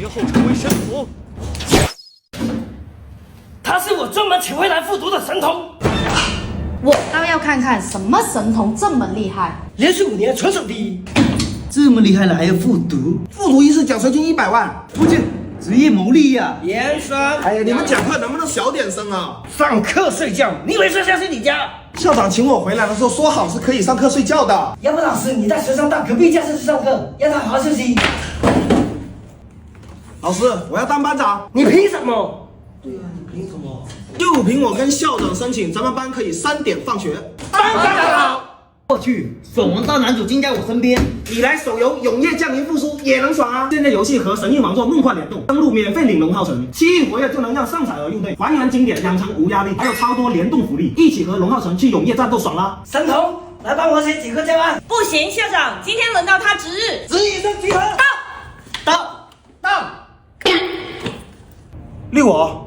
后成为神童。他是我专门请回来复读的神童。我倒要看看什么神童这么厉害，连续5年全省第一。这么厉害了还要复读？复读一次奖学金100万，不进，职业牟利呀！严霜，哎呀，你们讲课能不能小点声啊？上课睡觉，你以为学校是你家？校长请我回来的时候说好是可以上课睡觉的。要不老师，你带学生到隔壁教室去上课，让他好好休息。老师，我要当班长。你凭什么？对啊，你凭什么？就凭我跟校长申请，咱们班可以3点放学。班长好。我去，爽王大男主竟在我身边。你来手游《永夜降临复苏》也能爽啊！现在游戏和神域王座梦幻联动，登录免费领龙浩城，7亿活跃就能让上彩儿入队，还原经典，养成无压力，还有超多联动福利，一起和龙浩城去永夜战斗爽啦！神童，来帮我写几个教案。不行，校长，今天轮到他值日。值日生集合。到，6我。